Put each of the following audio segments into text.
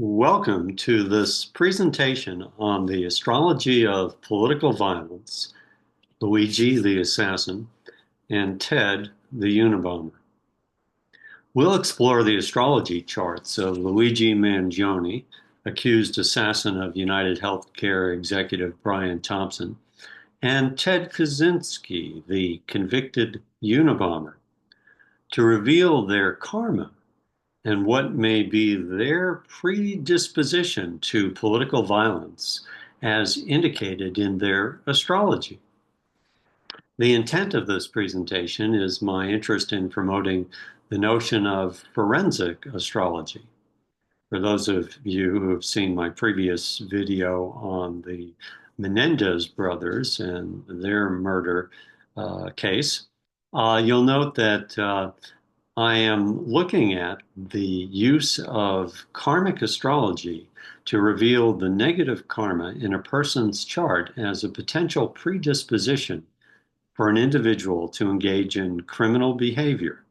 Welcome to this presentation on the astrology of political violence, Luigi the assassin, and Ted the UnaBomber. We'll explore the astrology charts of Luigi Mangione, accused assassin of United Healthcare executive Brian Thompson, and Ted Kazynski, the convicted UnaBomber, to reveal their karma and what may be their predisposition to political violence as indicated in their astrology. The intent of this presentation is my interest in promoting the notion of forensic astrology. For those of you who have seen my previous video on the Menendez brothers and their murder case, you'll note that I am looking at the use of karmic astrology to reveal the negative karma in a person's chart as a potential predisposition for an individual to engage in criminal behavior.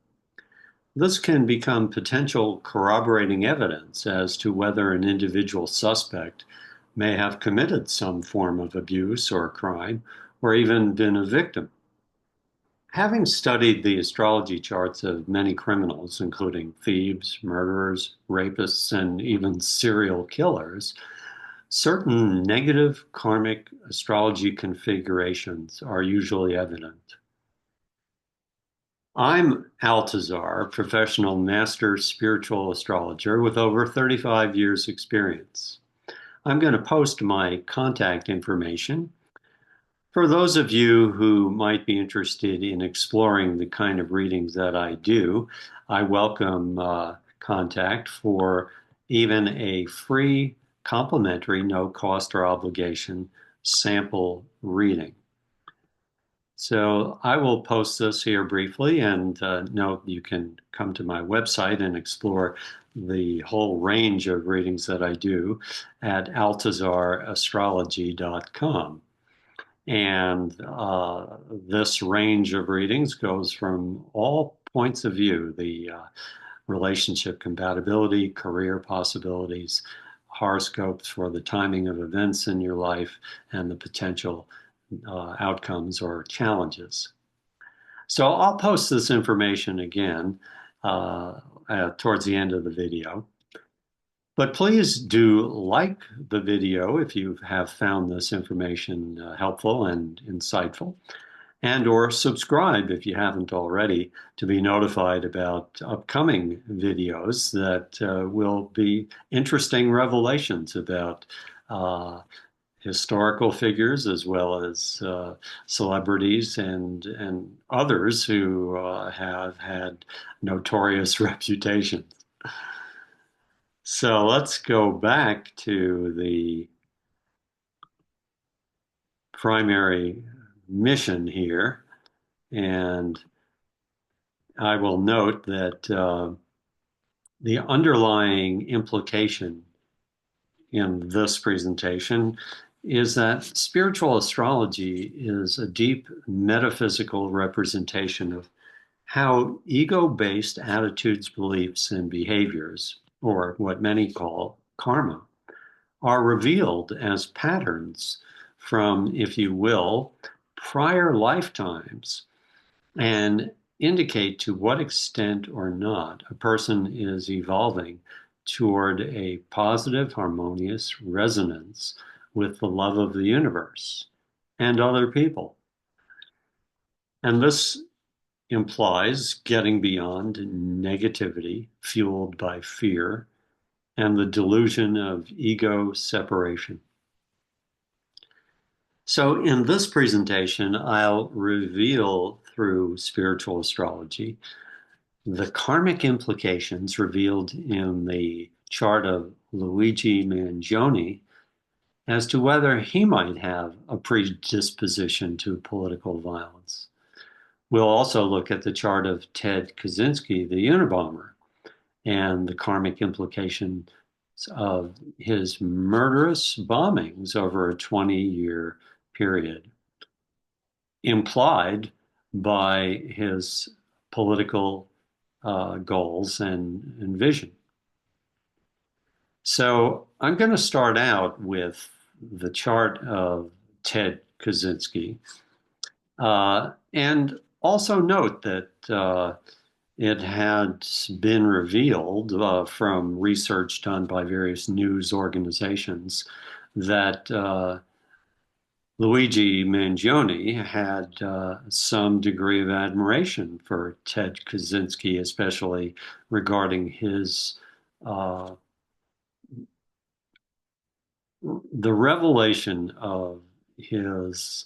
This can become potential corroborating evidence as to whether an individual suspect may have committed some form of abuse or crime, or even been a victim. Having studied the astrology charts of many criminals, including thieves, murderers, rapists, and even serial killers, certain negative karmic astrology configurations are usually evident. I'm Altazar, a professional master spiritual astrologer with over 35 years experience. I'm going to post my contact information. For those of you who might be interested in exploring the kind of readings that I do, I welcome contact for even a free, complimentary, no cost or obligation sample reading. So I will post this here briefly, and note you can come to my website and explore the whole range of readings that I do at altazarastrology.com. And this range of readings goes from all points of view, the relationship compatibility, career possibilities, horoscopes for the timing of events in your life, and the potential outcomes or challenges. So I'll post this information again towards the end of the video. But please do like the video if you have found this information helpful and insightful, and or subscribe if you haven't already to be notified about upcoming videos that will be interesting revelations about historical figures as well as celebrities and others who have had notorious reputations. So let's go back to the primary mission here. And I will note that the underlying implication in this presentation is that spiritual astrology is a deep metaphysical representation of how ego-based attitudes, beliefs, and behaviors, or what many call karma, are revealed as patterns from, if you will, prior lifetimes and indicate to what extent or not a person is evolving toward a positive, harmonious resonance with the love of the universe and other people. And this implies getting beyond negativity fueled by fear and the delusion of ego separation. So in this presentation, I'll reveal through spiritual astrology the karmic implications revealed in the chart of Luigi Mangione as to whether he might have a predisposition to political violence. We'll also look at the chart of Ted Kazynski, the UnaBomber, and the karmic implications of his murderous bombings over a 20-year period, implied by his political goals and vision. So I'm going to start out with the chart of Ted Kaczynski, and also note that it had been revealed from research done by various news organizations that Luigi Mangione had some degree of admiration for Ted Kaczynski, especially regarding his uh, the revelation of his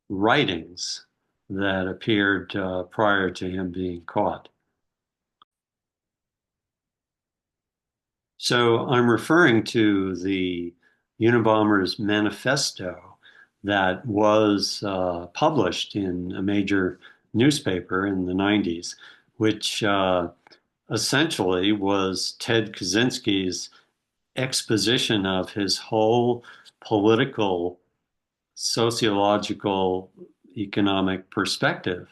writings that appeared prior to him being caught. So I'm referring to the Unabomber's manifesto that was published in a major newspaper in the 90s, which essentially was Ted Kaczynski's exposition of his whole political, sociological, economic perspective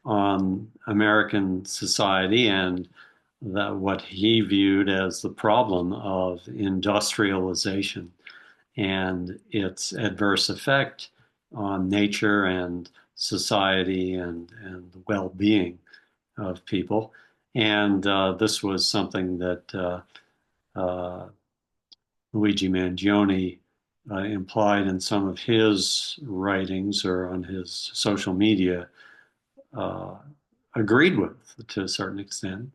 on American society and what he viewed as the problem of industrialization and its adverse effect on nature and society and the well-being of people. And this was something that uh, Luigi Mangione implied in some of his writings or on his social media, uh, agreed with to a certain extent.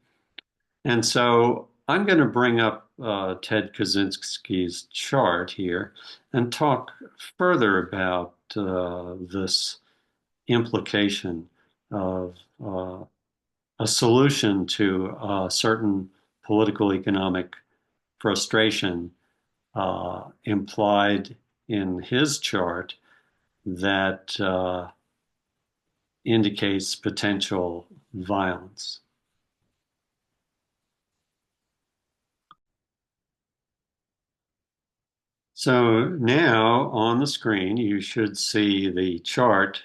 And so I'm going to bring up Ted Kaczynski's chart here and talk further about this implication of a solution to a certain political economic frustration implied in his chart that indicates potential violence. So now on the screen, you should see the chart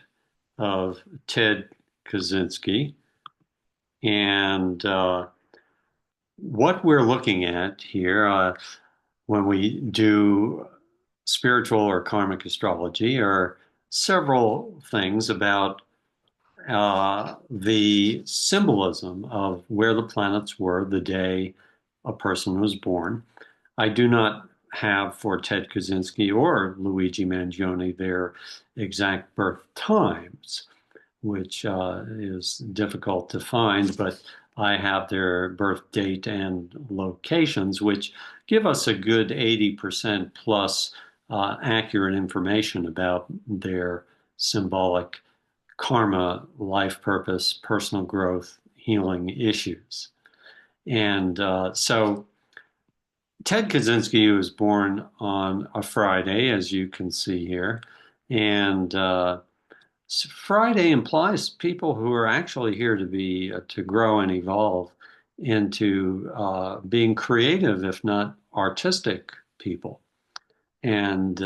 of Ted Kaczynski. And what we're looking at here, when we do spiritual or karmic astrology, are several things about the symbolism of where the planets were the day a person was born. I do not have for Ted Kaczynski or Luigi Mangione their exact birth times, which is difficult to find, but I have their birth date and locations, which give us a good 80% plus accurate information about their symbolic karma, life purpose, personal growth, healing issues. And so Ted Kaczynski was born on a Friday, as you can see here. And Friday implies people who are actually here to be to grow and evolve into being creative, if not artistic people. And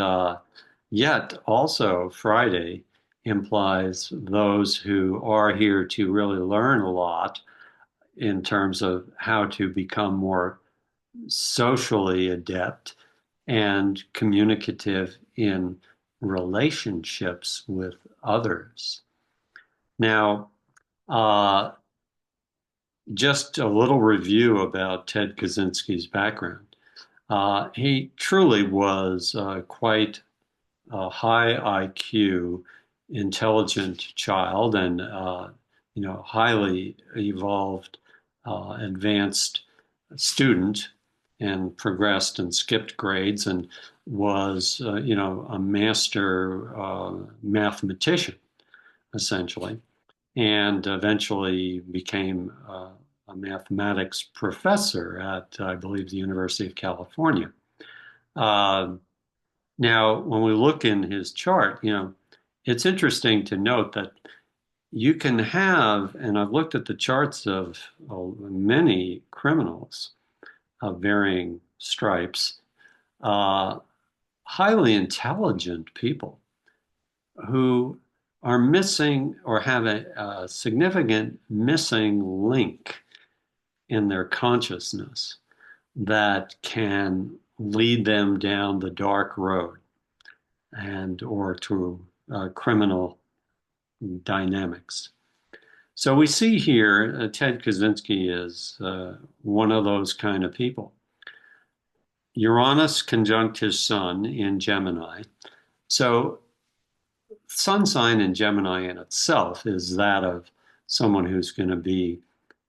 yet, also, Friday implies those who are here to really learn a lot in terms of how to become more socially adept and communicative in relationships with others. Now, uh, just a little review about Ted Kaczynski's background. He truly was quite a high IQ, intelligent child, and highly evolved, advanced student, and progressed and skipped grades, and was a master mathematician essentially, and eventually became a mathematics professor at, I believe, the University of California. Uh, Now, when we look in his chart, it's interesting to note that you can have, and I've looked at the charts of many criminals of varying stripes, uh, highly intelligent people who are missing or have a significant missing link in their consciousness, that can lead them down the dark road and or to criminal dynamics. So we see here Ted Kaczynski is one of those kind of people. Uranus conjunct his sun in Gemini. So sun sign in Gemini in itself is that of someone who's going to be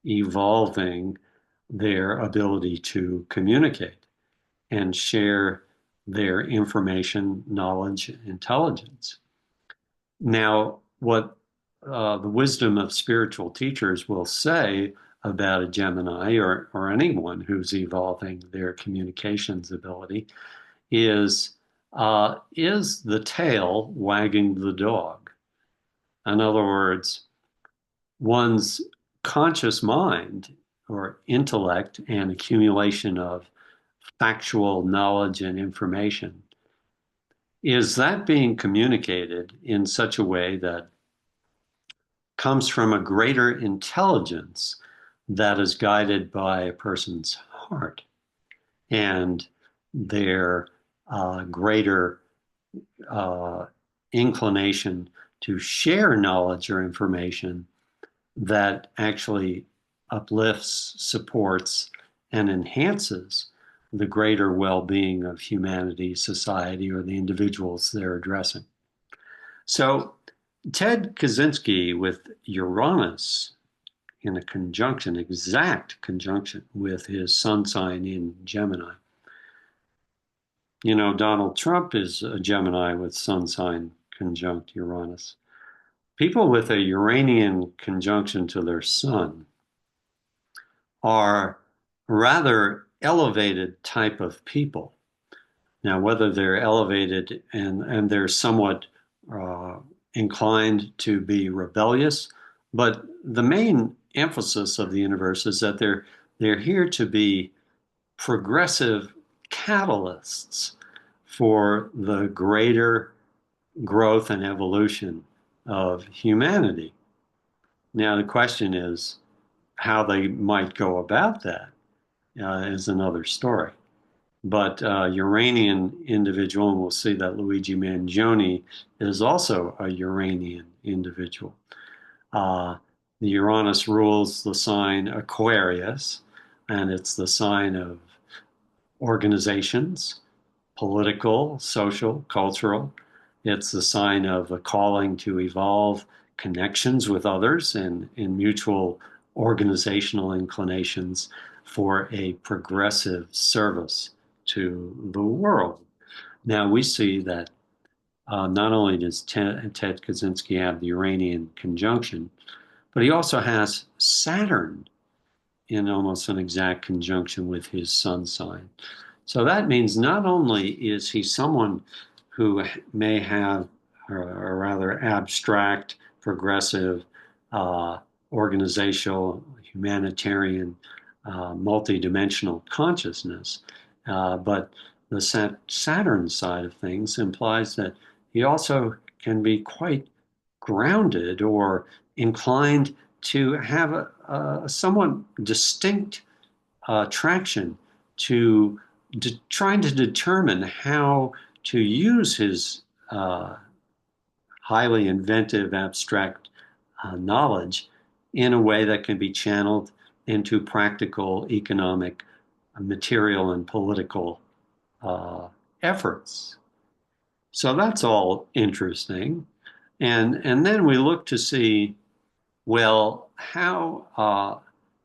evolving their ability to communicate and share their information, knowledge, intelligence. Now, what the wisdom of spiritual teachers will say about a Gemini or anyone who's evolving their communications ability is the tail wagging the dog? In other words, one's conscious mind or intellect and accumulation of factual knowledge and information, is that being communicated in such a way that comes from a greater intelligence that is guided by a person's heart and their greater inclination to share knowledge or information that actually uplifts, supports, and enhances the greater well-being of humanity, society, or the individuals they're addressing. So Ted Kaczynski with Uranus in a conjunction, exact conjunction with his sun sign in Gemini. You know, Donald Trump is a Gemini with sun sign conjunct Uranus. People with a Uranian conjunction to their sun are rather elevated type of people. Now, whether they're elevated and they're somewhat inclined to be rebellious, but the main emphasis of the universe is that they're here to be progressive catalysts for the greater growth and evolution of humanity. Now, the question is how they might go about that is another story. But Uranian individual, and we'll see that Luigi Mangione is also a Uranian individual. The Uranus rules the sign Aquarius, and it's the sign of organizations, political, social, cultural. It's the sign of a calling to evolve connections with others and mutual organizational inclinations for a progressive service to the world. Now we see that not only does Ted Kaczynski have the Uranian conjunction, but he also has Saturn in almost an exact conjunction with his sun sign. So that means not only is he someone who may have a rather abstract, progressive, organizational, humanitarian, multidimensional consciousness, but the Saturn side of things implies that he also can be quite grounded or inclined to have a somewhat distinct attraction to trying to determine how to use his highly inventive, abstract knowledge in a way that can be channeled into practical, economic, material, and political efforts. So that's all interesting. And then we look to see, well, how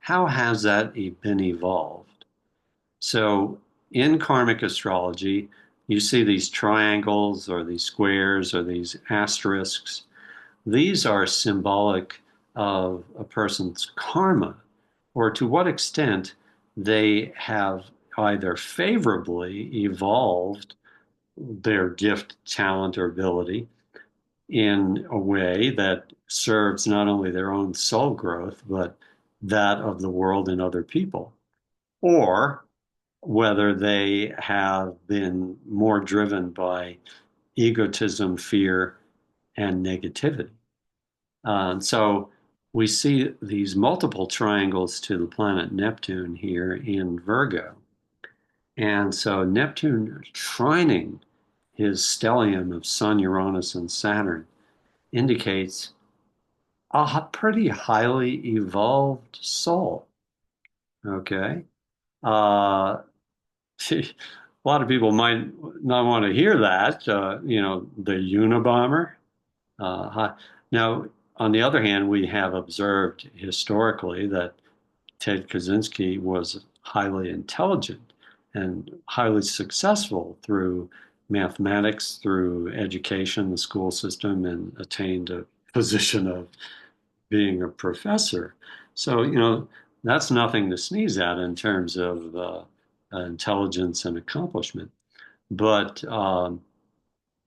has that been evolved? So in karmic astrology, you see these triangles or these squares or these asterisks. These are symbolic of a person's karma, or to what extent they have either favorably evolved their gift, talent, or ability in a way that serves not only their own soul growth, but that of the world and other people, or whether they have been more driven by egotism, fear, and negativity. So we see these multiple triangles to the planet Neptune here in Virgo. And so Neptune trining his stellium of Sun, Uranus, and Saturn indicates a pretty highly evolved soul. Okay. Uh, a lot of people might not want to hear that, the Unabomber. Uh, now, on the other hand, we have observed historically that Ted Kaczynski was highly intelligent and highly successful through mathematics, through education, the school system, and attained a position of being a professor. So, that's nothing to sneeze at in terms of intelligence and accomplishment. But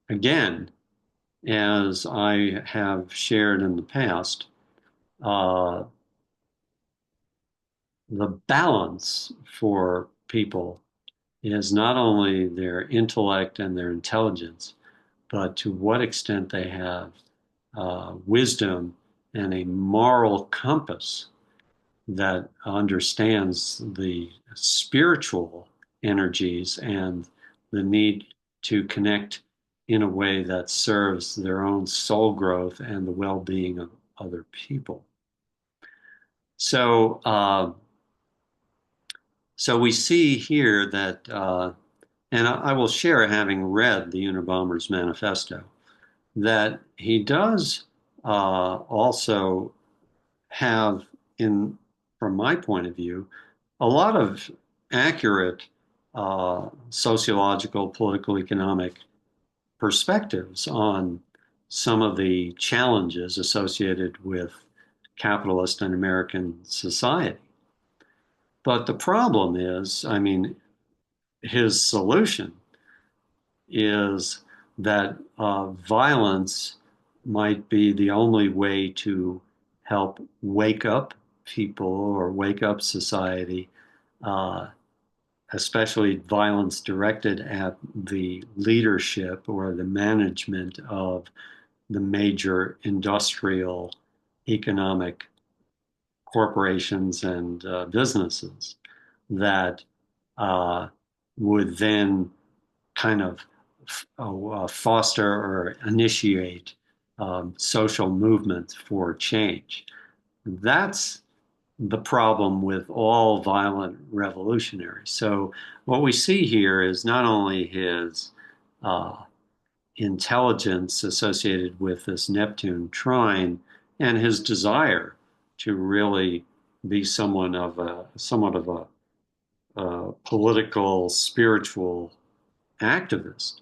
again, as I have shared in the past, uh, the balance for people is not only their intellect and their intelligence, but to what extent they have wisdom and a moral compass that understands the spiritual energies and the need to connect in a way that serves their own soul growth and the well-being of other people. So, so we see here that, and I will share, having read the Unabomber's manifesto, that he does also have, from my point of view, a lot of accurate sociological, political, economic perspectives on some of the challenges associated with capitalist and American society. But the problem is, I mean, his solution is that violence might be the only way to help wake up people or wake up society, uh, especially violence directed at the leadership or the management of the major industrial economic corporations and businesses that uh, would then kind of foster or initiate social movements for change. That's the problem with all violent revolutionaries. So, what we see here is not only his uh, intelligence associated with this Neptune trine and his desire to really be somewhat of a political, spiritual activist,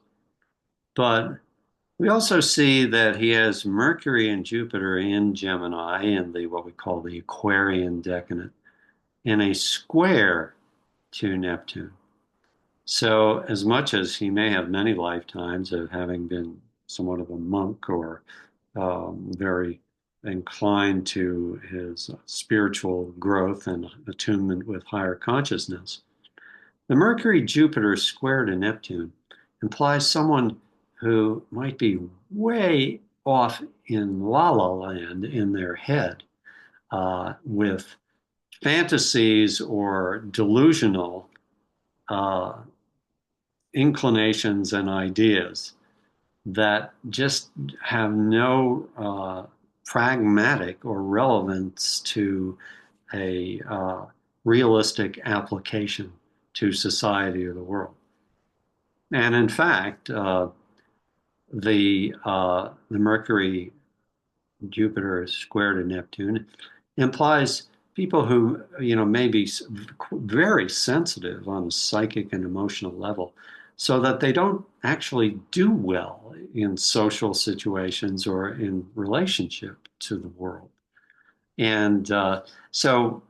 but we also see that he has Mercury and Jupiter in Gemini in the what we call the Aquarian decadent in a square to Neptune. So as much as he may have many lifetimes of having been somewhat of a monk or very inclined to his spiritual growth and attunement with higher consciousness, the Mercury Jupiter square to Neptune implies someone who might be way off in la la land in their head with fantasies or delusional uh, inclinations and ideas that just have no pragmatic or relevance to a realistic application to society or the world. And in fact, the Mercury Jupiter square to Neptune implies people who may be very sensitive on a psychic and emotional level, so that they don't actually do well in social situations or in relationship to the world. And so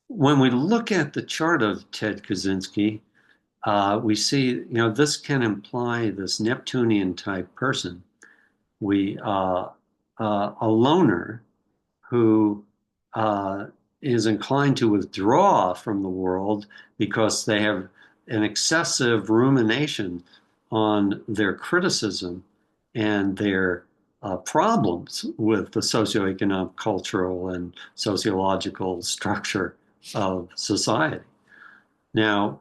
when we look at the chart of Ted Kaczynski, we see, this can imply this Neptunian type person. A loner who is inclined to withdraw from the world because they have an excessive rumination on their criticism and their problems with the socioeconomic, cultural, and sociological structure of society. Now,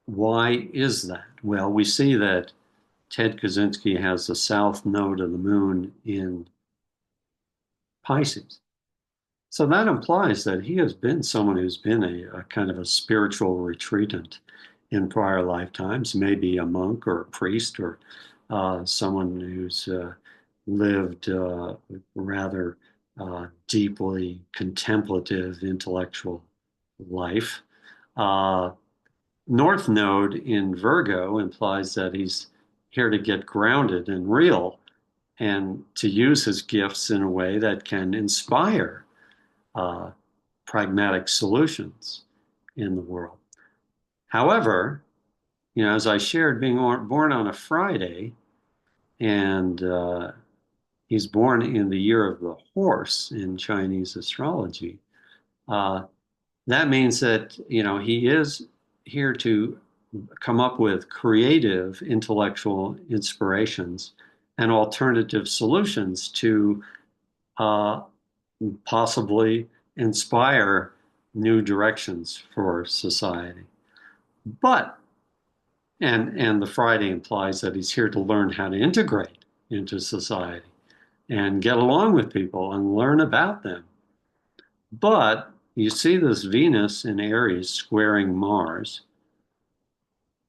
why is that? Well, we see that Ted Kaczynski has the south node of the moon in Pisces. So that implies that he has been someone who's been a kind of a spiritual retreatant in prior lifetimes, maybe a monk or a priest or someone who's lived rather deeply contemplative intellectual life. Uh, North Node in Virgo implies that he's here to get grounded and real and to use his gifts in a way that can inspire uh, pragmatic solutions in the world. However, as I shared, being born on a Friday, and he's born in the year of the horse in Chinese astrology, uh, that means that, he is here to come up with creative intellectual inspirations and alternative solutions to uh, possibly inspire new directions for society. But and the Friday implies that he's here to learn how to integrate into society and get along with people and learn about them. But you see this Venus in Aries squaring Mars.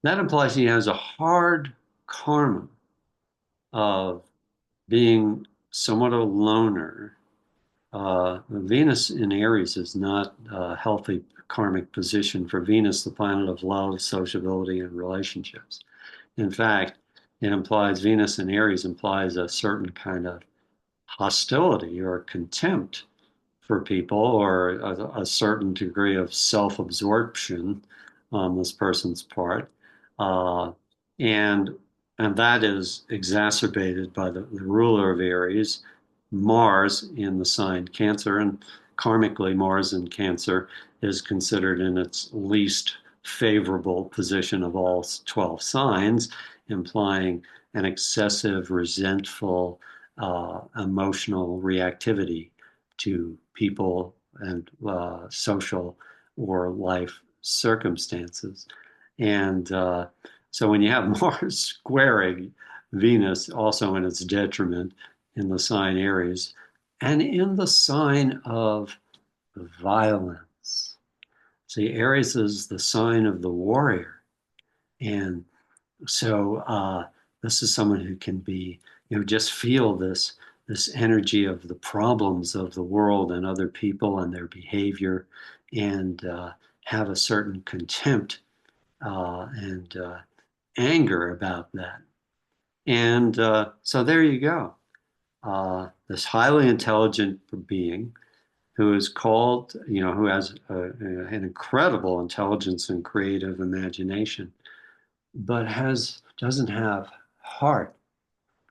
That implies he has a hard karma of being somewhat a loner. Venus in Aries is not a healthy karmic position for Venus, the planet of love, sociability, and relationships. In fact, it implies Venus in Aries implies a certain kind of hostility or contempt for people or a certain degree of self-absorption on this person's part. Uh, and and that is exacerbated by the ruler of Aries, Mars in the sign Cancer. And karmically, Mars in Cancer is considered in its least favorable position of all 12 signs, implying an excessive, resentful, emotional reactivity to people and social or life circumstances. And so when you have Mars squaring Venus, also in its detriment in the sign Aries, and in the sign of violence. See, Aries is the sign of the warrior. And so this is someone who can be, just feel this energy of the problems of the world and other people and their behavior, and have a certain contempt and anger about that. And so there you go. This highly intelligent being who is called, who has an incredible intelligence and creative imagination, but doesn't have heart,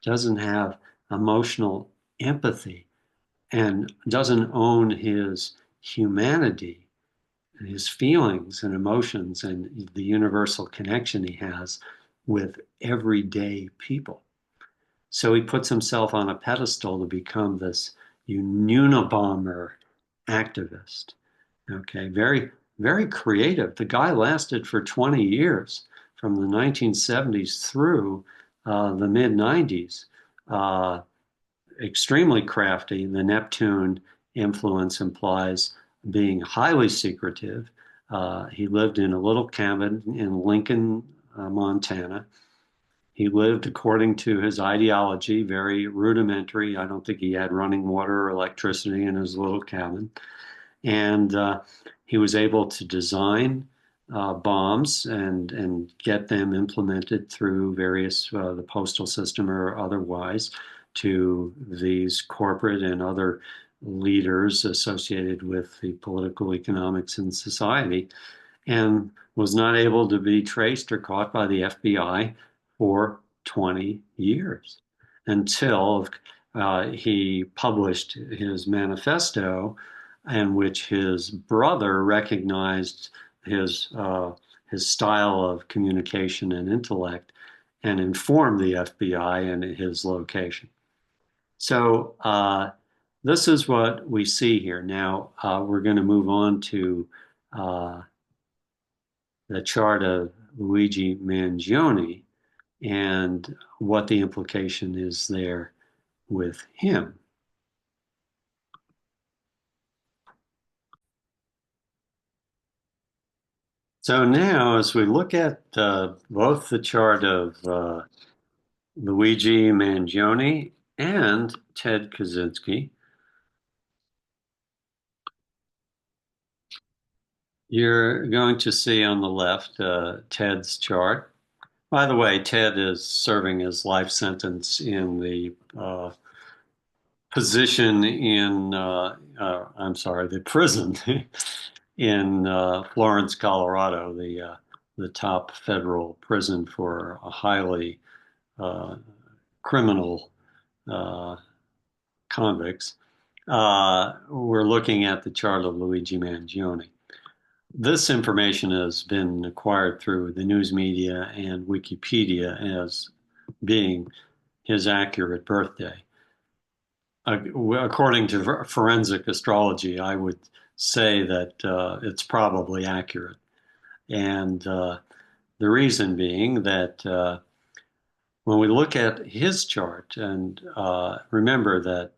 doesn't have emotional empathy, and doesn't own his humanity, his feelings and emotions, and the universal connection he has with everyday people. So he puts himself on a pedestal to become this UnaBomber activist. Okay, very, very creative. The guy lasted for 20 years, from the 1970s through the mid 90s. Uh, Extremely crafty. The Neptune influence implies being highly secretive. He lived in a little cabin in Lincoln, Montana. He lived according to his ideology, very rudimentary. I don't think he had running water or electricity in his little cabin. And he was able to design bombs and get them implemented through various, the postal system or otherwise, to these corporate and other leaders associated with the political economics in society, and was not able to be traced or caught by the FBI for 20 years until he published his manifesto, in which his brother recognized his style of communication and intellect and informed the FBI and his location. So this is what we see here. Now we're going to move on to the chart of Luigi Mangione and what the implication is there with him. So now, as we look at both the chart of Luigi Mangione and Ted Kaczynski, you're going to see on the left Ted's chart. By the way, Ted is serving his life sentence in the position in, I'm sorry, the prison in Florence, Colorado, the top federal prison for a highly uh, criminal uh, convicts. We're looking at the chart of Luigi Mangione. This information has been acquired through the news media and Wikipedia as being his accurate birthday. According to forensic astrology, I would say that it's probably accurate. And the reason being that when we look at his chart, and remember that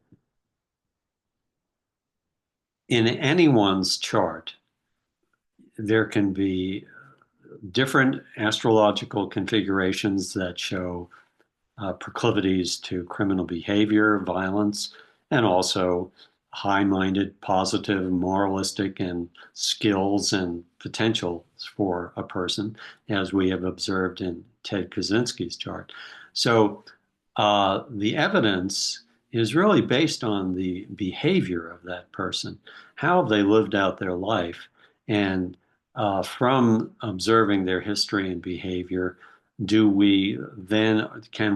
in anyone's chart, there can be different astrological configurations that show proclivities to criminal behavior, violence, and also high-minded, positive, moralistic, and skills and potential for a person, as we have observed in Ted Kaczynski's chart. So the evidence is really based on the behavior of that person. How have they lived out their life? And from observing their history and behavior, can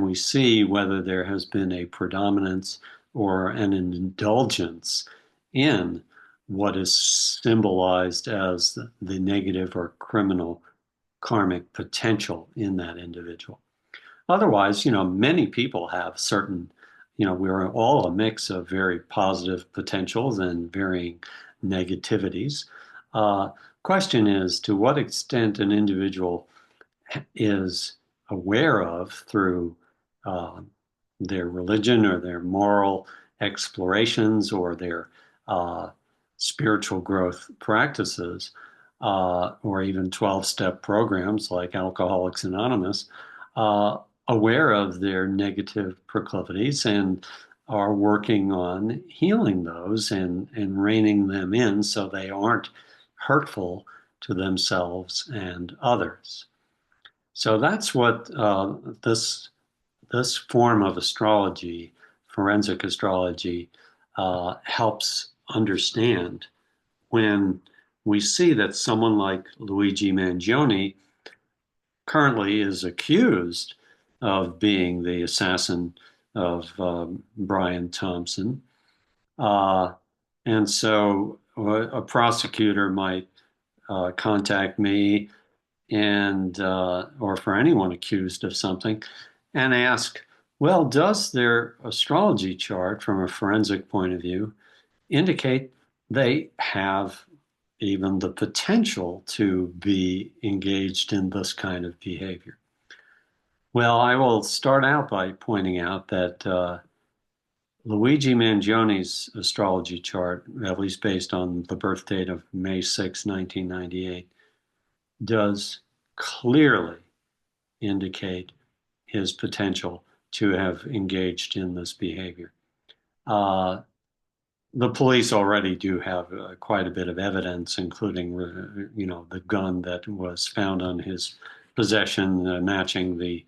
we see whether there has been a predominance or an indulgence in what is symbolized as the negative or criminal karmic potential in that individual? Otherwise, many people have certain, we're all a mix of very positive potentials and varying negativities. Uh, Question is to what extent an individual is aware of through uh, their religion or their moral explorations or their uh, spiritual growth practices, or even 12-step programs like Alcoholics Anonymous, aware of their negative proclivities and are working on healing those and reining them in so they aren't hurtful to themselves and others. So that's what this form of astrology, forensic astrology, helps understand when we see that someone like Luigi Mangione currently is accused of being the assassin of Brian Thompson. Uh, and so a prosecutor might contact me and or for anyone accused of something and ask, well, does their astrology chart from a forensic point of view indicate they have even the potential to be engaged in this kind of behavior? Well, I will start out by pointing out that Luigi Mangione's astrology chart, at least based on the birth date of May 6, 1998, does clearly indicate his potential to have engaged in this behavior. Uh, the police already do have quite a bit of evidence, including, the gun that was found on his possession, matching the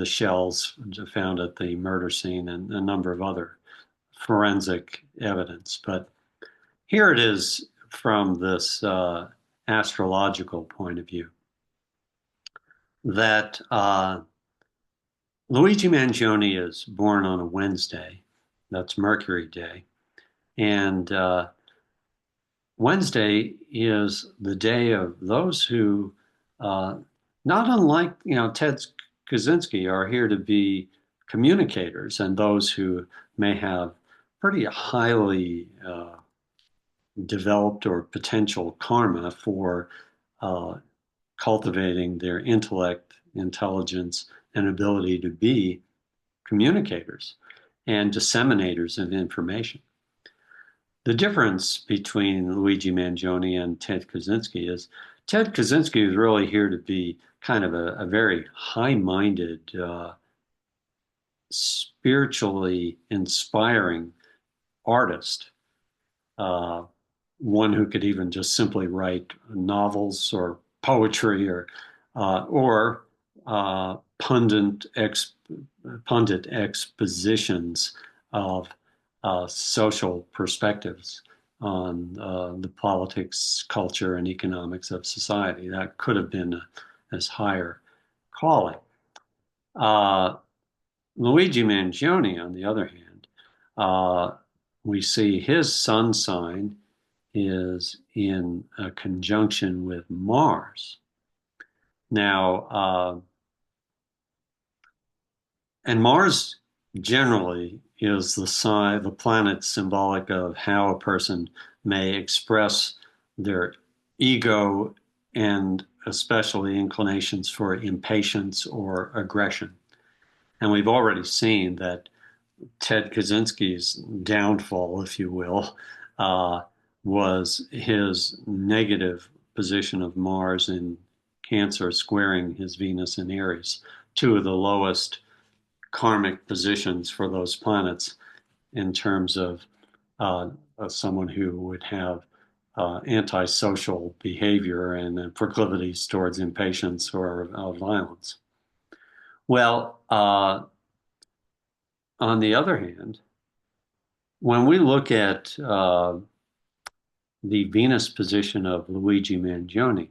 shells found at the murder scene, and a number of other forensic evidence. But here it is from this astrological point of view that Luigi Mangione is born on a Wednesday. That's Mercury Day. And Wednesday is the day of those who, uh, not unlike, Ted Kaczynski, are here to be communicators and those who may have pretty highly developed or potential karma for uh, cultivating their intellect, intelligence, and ability to be communicators and disseminators of information. The difference between Luigi Mangione and Ted Kaczynski is Ted Kaczynski is really here to be kind of a very high-minded, spiritually inspiring artist, uh, one who could even just simply write novels or poetry or pundit pundit expositions of social perspectives on the politics, culture, and economics of society. That could have been his higher calling. Uh, Luigi Mangione, on the other hand, uh, we see his sun sign is in a conjunction with Mars. Now, and Mars generally is the planet symbolic of how a person may express their ego and especially inclinations for impatience or aggression. And we've already seen that Ted Kaczynski's downfall, if you will, uh, was his negative position of Mars in Cancer squaring his Venus in Aries, two of the lowest karmic positions for those planets in terms of someone who would have antisocial behavior and proclivities towards impatience or violence. Well, on the other hand, when we look at the Venus position of Luigi Mangione,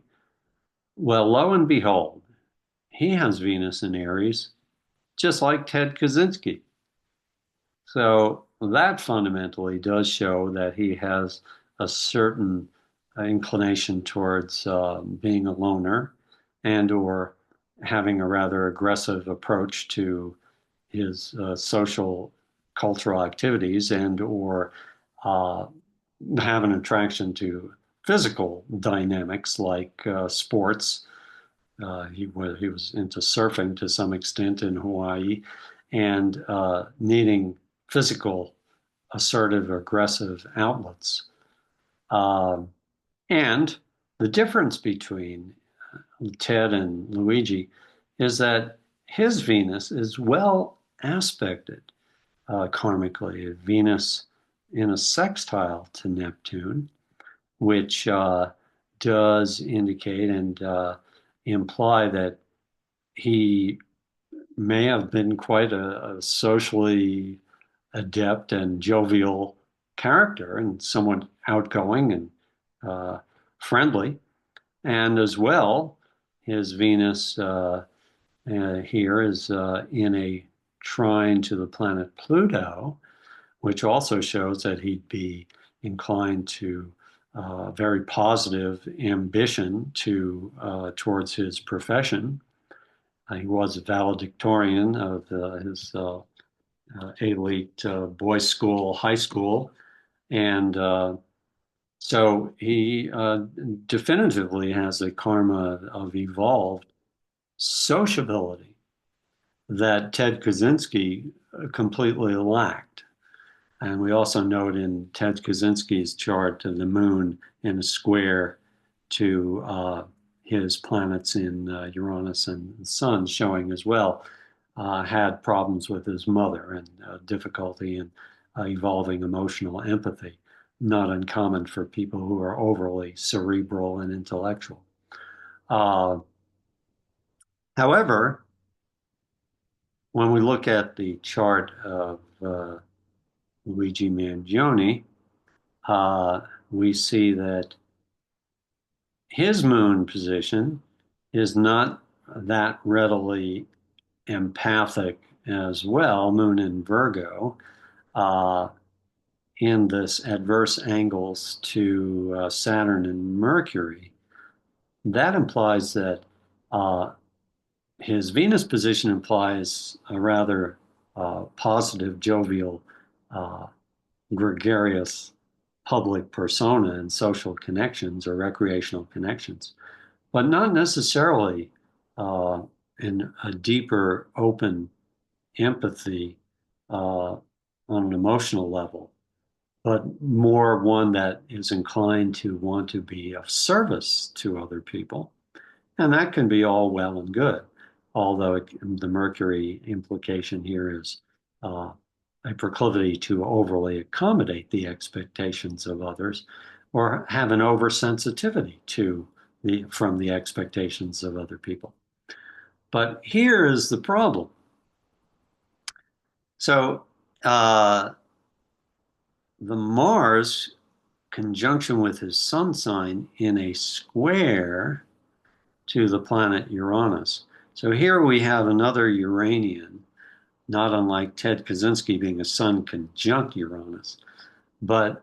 well, lo and behold, he has Venus in Aries, just like Ted Kaczynski. So that fundamentally does show that he has a certain inclination towards being a loner and or having a rather aggressive approach to his social cultural activities and or uh, have an attraction to physical dynamics like sports. He was into surfing to some extent in Hawaii and needing physical, assertive, aggressive outlets. Um, and the difference between Ted and Luigi is that his Venus is well aspected karmically. Venus in a sextile to Neptune, which does indicate and imply that he may have been quite a socially adept and jovial character and somewhat outgoing and uh, friendly. And as well, his Venus here is in a trine to the planet Pluto, which also shows that he'd be inclined to very positive ambition towards his profession. He was a valedictorian of his elite boys' school, high school, and so he definitively has a karma of evolved sociability that Ted Kaczynski completely lacked. And we also note in Ted Kaczynski's chart of the moon in a square to his planets in Uranus and the Sun, showing as well had problems with his mother and difficulty in evolving emotional empathy, not uncommon for people who are overly cerebral and intellectual. Uh, However, when we look at the chart of Luigi Mangione, uh, we see that his moon position is not that readily empathic as well, moon in Virgo, uh, in this adverse angles to Saturn and Mercury. That implies that his Venus position implies a rather positive, jovial, uh, gregarious public persona and social connections or recreational connections. but not necessarily uh, in a deeper, open empathy on an emotional level, but more one that is inclined to want to be of service to other people. And that can be all well and good, although the Mercury implication here is uh, a proclivity to overly accommodate the expectations of others or have an oversensitivity to from the expectations of other people. But here is the problem. So the Mars conjunction with his sun sign in a square to the planet Uranus. So here we have another Uranian, not unlike Ted Kaczynski being a sun conjunct Uranus. But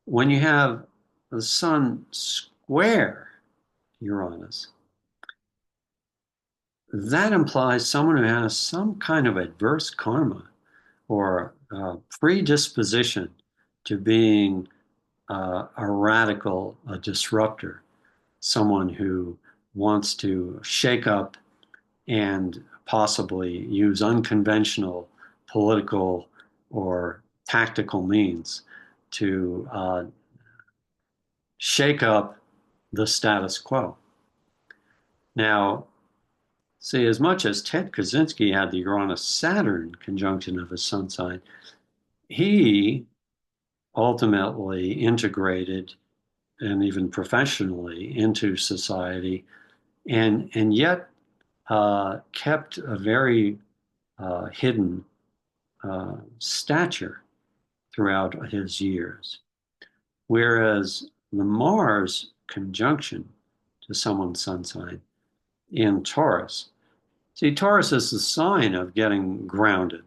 when you have the sun square Uranus, that implies someone who has some kind of adverse karma or predisposition to being a radical, a disruptor, someone who wants to shake up and possibly use unconventional political or tactical means to shake up the status quo. Now, see, as much as Ted Kaczynski had the Uranus-Saturn conjunction of his sun sign, he ultimately integrated and even professionally into society and yet kept a very hidden stature throughout his years. Whereas the Mars conjunction to someone's sun sign in Taurus, see, Taurus is the sign of getting grounded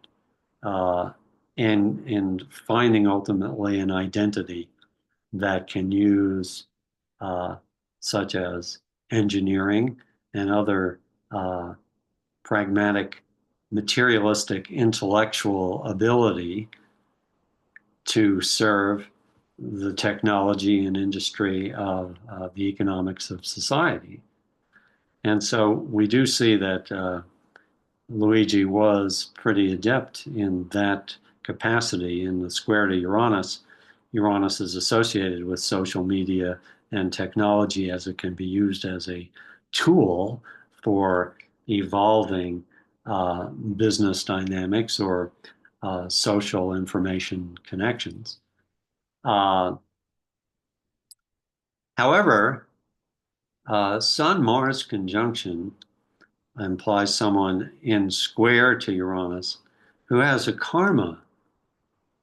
uh, and finding ultimately an identity that can use uh, such as engineering and other uh, pragmatic, materialistic, intellectual ability to serve the technology and industry of the economics of society. And so we do see that Luigi was pretty adept in that capacity in the square to Uranus. Uranus is associated with social media and technology as it can be used as a tool for evolving business dynamics or social information connections. Uh, However, Sun-Mars conjunction implies someone in square to Uranus who has a karma,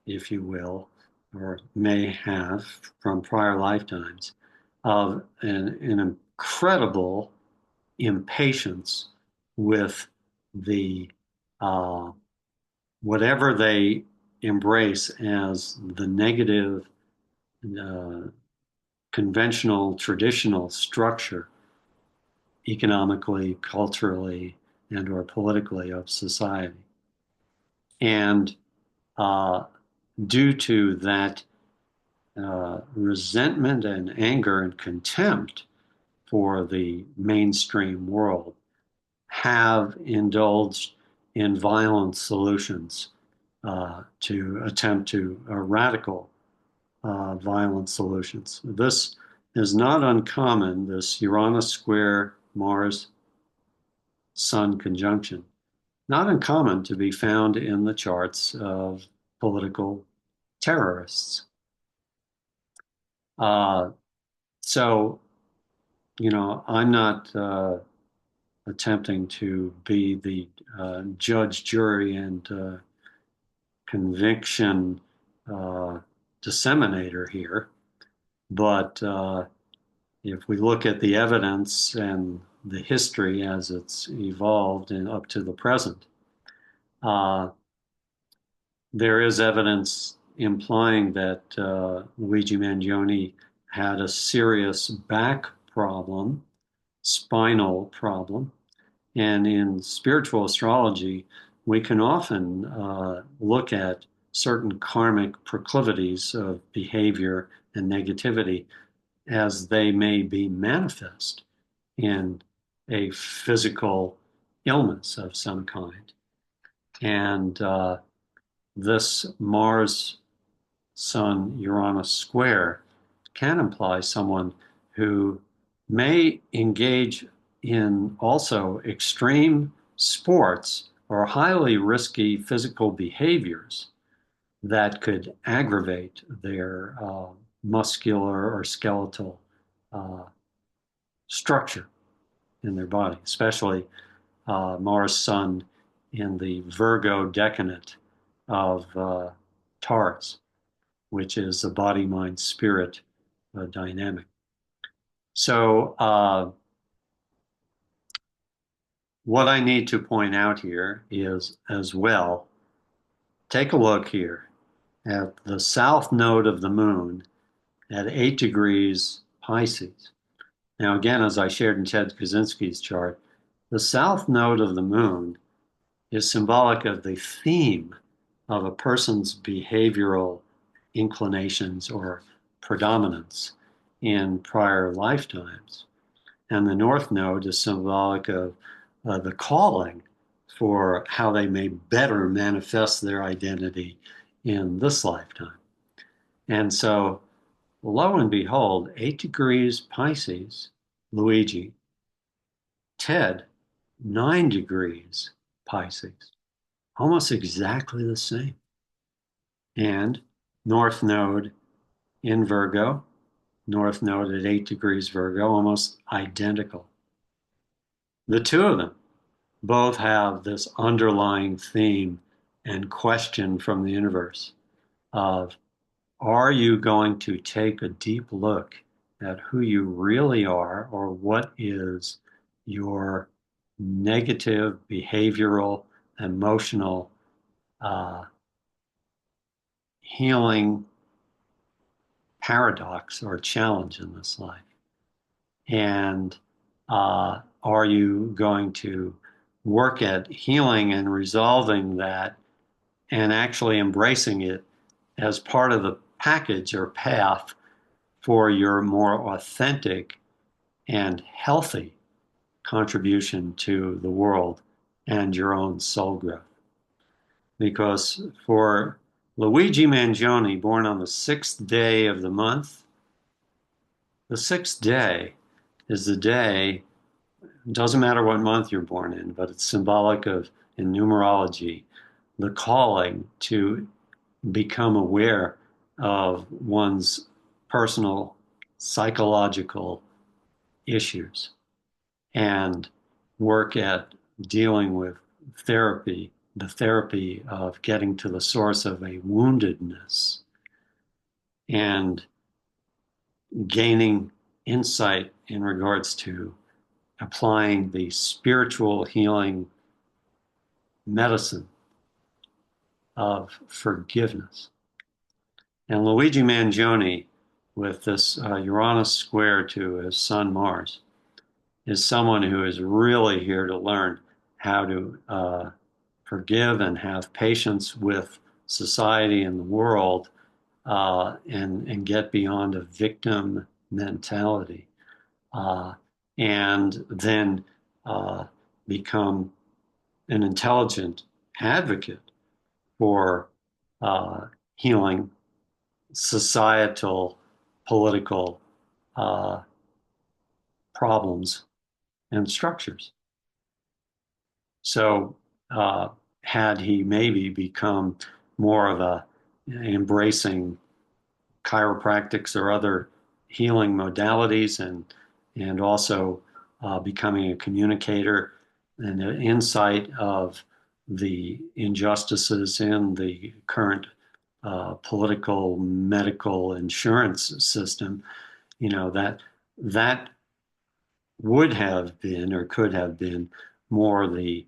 if you will, or may have from prior lifetimes, of an incredible impatience with the whatever they embrace as the negative, uh, conventional, traditional structure economically, culturally, and or politically of society. And uh, due to that resentment and anger and contempt for the mainstream world, have indulged in violent solutions to attempt to radical violent solutions. This is not uncommon, this Uranus square Mars Sun conjunction, not uncommon to be found in the charts of political terrorists. Uh, so, I'm not attempting to be the judge, jury, and conviction uh, disseminator here. But if we look at the evidence and the history as it's evolved and up to the present, uh, there is evidence implying that Luigi Mangione had a serious back problem, spinal problem. And in spiritual astrology, we can often look at certain karmic proclivities of behavior and negativity as they may be manifest in a physical illness of some kind. And this Mars Sun Uranus square can imply someone who may engage in also extreme sports or highly risky physical behaviors that could aggravate their muscular or skeletal uh, structure in their body, especially Mars Sun in the Virgo decadent of Taurus, which is the body, mind, spirit dynamic. So, what I need to point out here is as well, take a look here at the south node of the moon at 8 degrees Pisces. Now, again, as I shared in Ted Kaczynski's chart, the south node of the moon is symbolic of the theme of a person's behavioral inclinations or predominance in prior lifetimes. And the north node is symbolic of the calling for how they may better manifest their identity in this lifetime. And so, lo and behold, 8 degrees Pisces, Luigi, Ted, 9 degrees Pisces, almost exactly the same. And North Node in Virgo, North Node at 8 degrees Virgo, almost identical. The two of them both have this underlying theme and question from the universe of, are you going to take a deep look at who you really are, or what is your negative behavioral, emotional, uh, healing paradox or challenge in this life? And are you going to work at healing and resolving that and actually embracing it as part of the package or path for your more authentic and healthy contribution to the world and your own soul growth? Because for Luigi Mangione, born on the 6th day of the month, the 6th day is the day, it doesn't matter what month you're born in, but it's symbolic of, in numerology, the calling to become aware of one's personal psychological issues and work at dealing with therapy, the therapy of getting to the source of a woundedness and gaining insight in regards to applying the spiritual healing medicine of forgiveness. And Luigi Mangione, with this Uranus square to his son Mars, is someone who is really here to learn how to forgive and have patience with society and the world, and get beyond a victim mentality, and then become an intelligent advocate for healing societal, political problems and structures. So, had he maybe become more of a embracing chiropractics or other healing modalities, and also becoming a communicator and an insight of the injustices in the current political, medical, insurance system, that would have been or could have been more the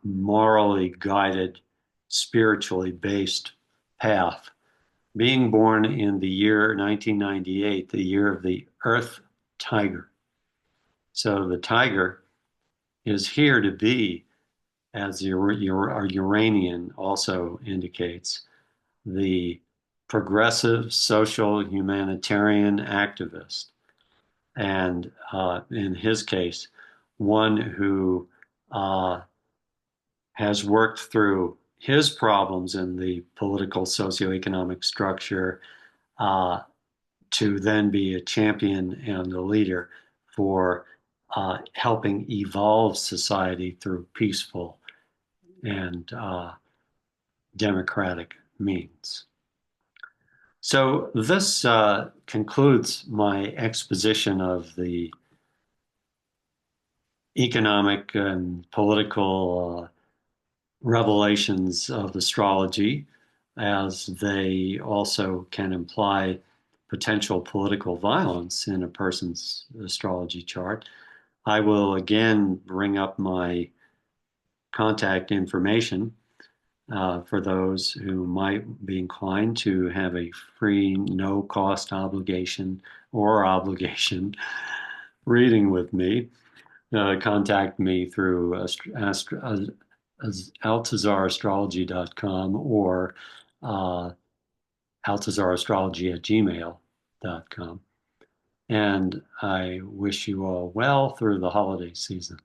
morally guided, spiritually based path. Being born in the year 1998, the year of the Earth Tiger. So the tiger is here to be, as our Uranian also indicates, the progressive social humanitarian activist and in his case, one who has worked through his problems in the political socioeconomic structure uh, to then be a champion and a leader for helping evolve society through peaceful and democratic means. So this concludes my exposition of the economic and political revelations of astrology, as they also can imply potential political violence in a person's astrology chart. I will again bring up my contact information for those who might be inclined to have a free, no cost obligation or obligation reading with me. Contact me through altazarastrology.com or altazarastrology@gmail.com. And I wish you all well through the holiday season.